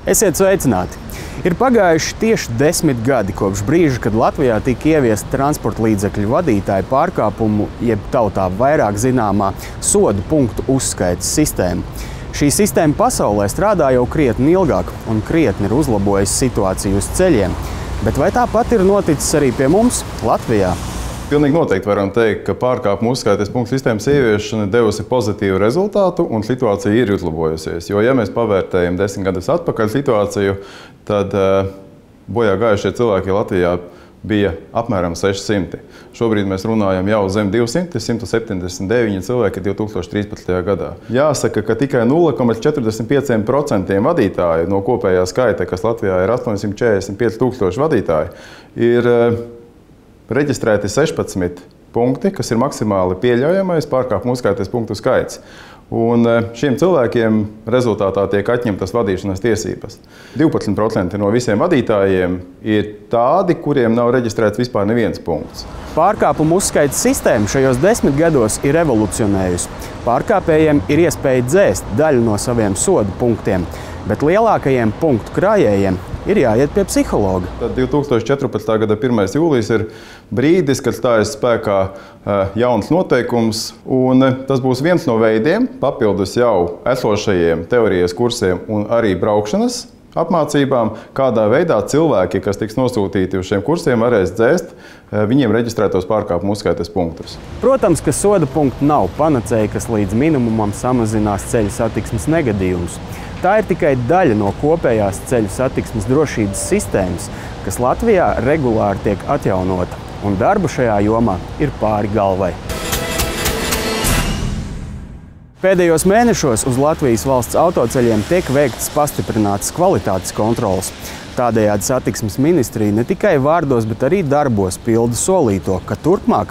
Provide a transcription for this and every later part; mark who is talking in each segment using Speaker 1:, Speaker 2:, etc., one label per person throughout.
Speaker 1: Esiet sveicināti! Ir pagājuši tieši 10 gadi kopš brīža, kad Latvijā tika ieviesta transporta līdzekļu vadītāju pārkāpumu, jeb tautā vairāk zināmā sodu punktu uzskaites sistēma. Šī sistēma pasaulē strādā jau krietni ilgāk un krietni ir uzlabojusi situāciju uz ceļiem. Bet vai tāpat ir noticis arī pie mums, Latvijā?
Speaker 2: Pilnīgi noteikti varam teikt, ka pārkāpumu uzskaites punktu sistēmas ieviešana devusi pozitīvu rezultātu un situācija ir uzlabojusies. Jo, ja mēs pavērtējam 10 gadus atpakaļ situāciju, tad bojā gājušie cilvēki Latvijā bija apmēram 600. Šobrīd mēs runājam jau zem 200, 179 cilvēki 2013. gadā. Jāsaka, ka tikai 0,45% vadītāju no kopējā skaita, kas Latvijā ir 845 000 vadītāji, ir reģistrēti 16 punkti, kas ir maksimāli pieļaujamais pārkāpumu uzskaites punktu skaits. Un šiem cilvēkiem rezultātā tiek atņemtas vadīšanas tiesības. 12% no visiem vadītājiem ir tādi, kuriem nav reģistrēts vispār neviens punkts.
Speaker 1: Pārkāpumu uzskaites sistēma šajos 10 gados ir revolucionējusi. Pārkāpējiem ir iespēja dzēst daļu no saviem sodu punktiem, bet lielākajiem punktu krājējiem ir jāiet pie psihologa.
Speaker 2: Tad 2014. gada 1. jūlijas ir brīdis, kad stājas spēkā jauns noteikums, un tas būs viens no veidiem, papildus jau esošajiem teorijas kursiem un arī braukšanas apmācībām, kādā veidā cilvēki, kas tiks nosūtīti uz šiem kursiem, varēs dzēst viņiem reģistrētos pārkāpumu uzskaites punktus.
Speaker 1: Protams, ka soda punkti nav panacēja, kas līdz minimumam samazinās ceļu satiksmes negadījumus. Tā ir tikai daļa no kopējās ceļu satiksmes drošības sistēmas, kas Latvijā regulāri tiek atjaunota, un darbu šajā jomā ir pāri galvai. Pēdējos mēnešos uz Latvijas valsts autoceļiem tiek veiktas pastiprinātas kvalitātes kontroles. Tādējādi satiksmes ministrija ne tikai vārdos, bet arī darbos pilda solīto, ka turpmāk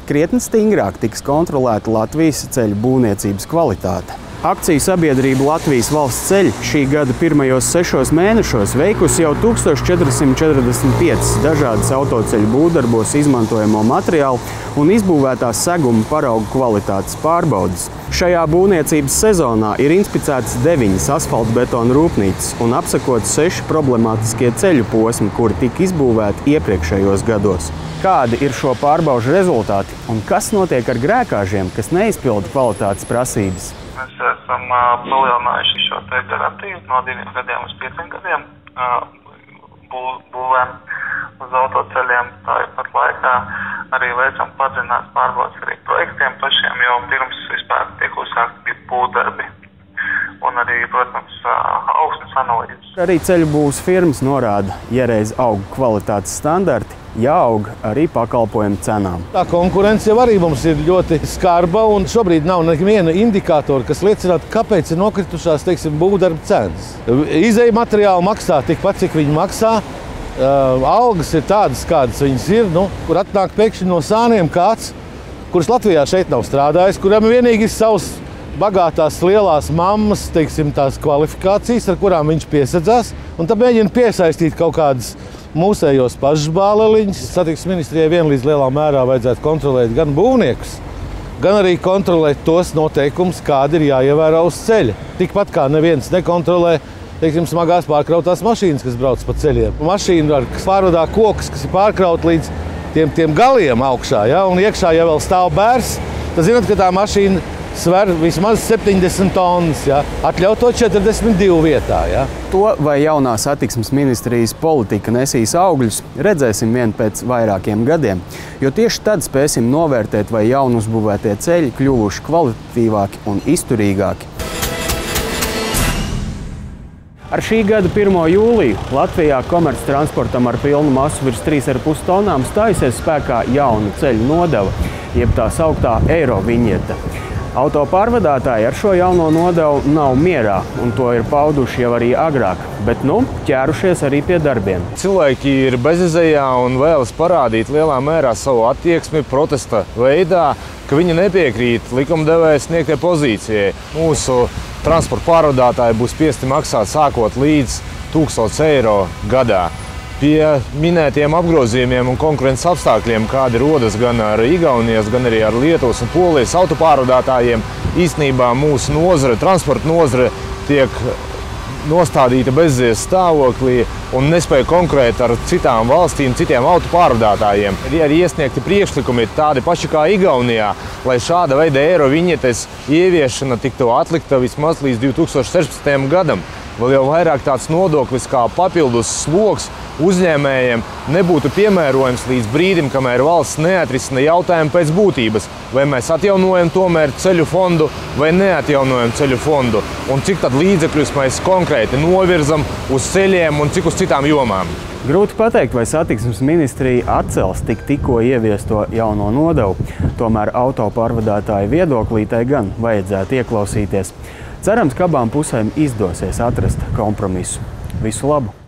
Speaker 1: krietni stingrāk tiks kontrolēta Latvijas ceļu būvniecības kvalitāte. Akciju sabiedrība Latvijas valsts ceļi šī gada pirmajos 6 mēnešos veikusi jau 1445 dažādas autoceļu būvdarbos izmantojamo materiālu un izbūvētās seguma paraugu kvalitātes pārbaudes. Šajā būvniecības sezonā ir inspicētas 9 asfaltbetona rūpnīcas un apsekots 6 problemātiskie ceļu posmi, kuri tika izbūvēti iepriekšējos gados. Kādi ir šo pārbaužu rezultāti un kas notiek ar grēkāžiem, kas neizpilda kvalitātes prasības?
Speaker 3: Mēs esam palielinājuši šo te garantiju no 2 gadiem uz 5 gadiem būvēm uz autoceļiem. Tāpat laikā arī veicam padziļinātas pārbaudes arī projektiem pašiem, jo pirms vispār tiek uzsākti būvdarbi. Un arī, protams, augsnes analīzes.
Speaker 1: Arī ceļu būvs firmas norāda, ja reiz aug kvalitātes standarti, jāaug arī pakalpojumu cenām.
Speaker 4: Tā konkurence jau arī mums ir ļoti skarba, un šobrīd nav neviena indikātora, kas liecinātu, kāpēc ir nokritušās, teiksim, būvdarba cenas. Izēja materiāli maksā tikpat, cik viņi maksā. Algas ir tādas, kādas viņas ir, kur atnāk pēkšņi no sāniem kāds, kurš Latvijā šeit nav strādājis, kuram vienīgi ir savs bagātās lielās mammas, teiksim, tās kvalifikācijas, ar kurām viņš piesadzās, un tad mēģina piesaistīt kaut kādas mūsējos pašas bāleliņas. Satiksmes ministrijai vienlīdz lielā mērā vajadzētu kontrolēt gan būvniekus, gan arī kontrolēt tos noteikumus, kādi ir jāievēro uz ceļa. Tikpat kā neviens nekontrolē, teiksim, smagās pārkrautās mašīnas, kas brauc pa ceļiem. Mašīna, kas pārvadā kokus, kas ir pārkraut līdz tiem galiem augšā, ja? Un iekšā, ja vēl stāv bērs, tad zināt, ka tā mašīna sver vismaz 70 tonnas, ja? Atļauto 42 vietā. Ja?
Speaker 1: To, vai jaunā satiksmes ministrijas politika nesīs augļus, redzēsim vien pēc vairākiem gadiem, jo tieši tad spēsim novērtēt, vai jaunuzbūvētie ceļi kļuvuši kvalitatīvāki un izturīgāki. Ar šī gada 1. jūliju Latvijā komerctransportam ar pilnu masu virs 3,5 tonām stājusies spēkā jauna ceļu nodeva, jeb tā sauktā eiro viņieta. Autopārvadātāji ar šo jauno nodevu nav mierā, un to ir pauduši jau arī agrāk, bet ķērušies arī pie darbiem.
Speaker 5: Cilvēki ir bezizejā un vēlas parādīt lielā mērā savu attieksmi protesta veidā, ka viņi nepiekrīt likumdevēja sniegtajai pozīcijai. Mūsu transporta pārvadātāji būs spiesti maksāt sākot līdz 1000 eiro gadā. Pie minētiem apgrozījumiem un konkurences apstākļiem, kādi rodas gan ar Igaunijas, gan arī ar Lietuvas un Polijas autopārvadātājiem, īstenībā mūsu nozare, transporta nozare, tiek nostādīta bezies stāvoklī un nespēja konkurēt ar citām valstīm, citiem autopārvadātājiem. Ir arī iesniegti priekšlikumi tādi paši kā Igaunijā, lai šāda veida eiroviņetes ieviešana tiktu atlikta vismaz līdz 2016. gadam. Vēl jau vairāk tāds nodoklis kā papildus sloks uzņēmējiem nebūtu piemērojams līdz brīdim, kamēr valsts neatrisina jautājumu pēc būtības, vai mēs atjaunojam tomēr ceļu fondu vai neatjaunojam ceļu fondu, un cik tad līdzekļus mēs konkrēti novirzam uz ceļiem un cik uz citām jomām.
Speaker 1: Grūti pateikt, vai satiksmes ministrija atcels tikko ieviesto jauno nodevu, tomēr autopārvadātāju viedoklī tai gan vajadzētu ieklausīties. Cerams, ka abām pusēm izdosies atrast kompromisu. Visu labu!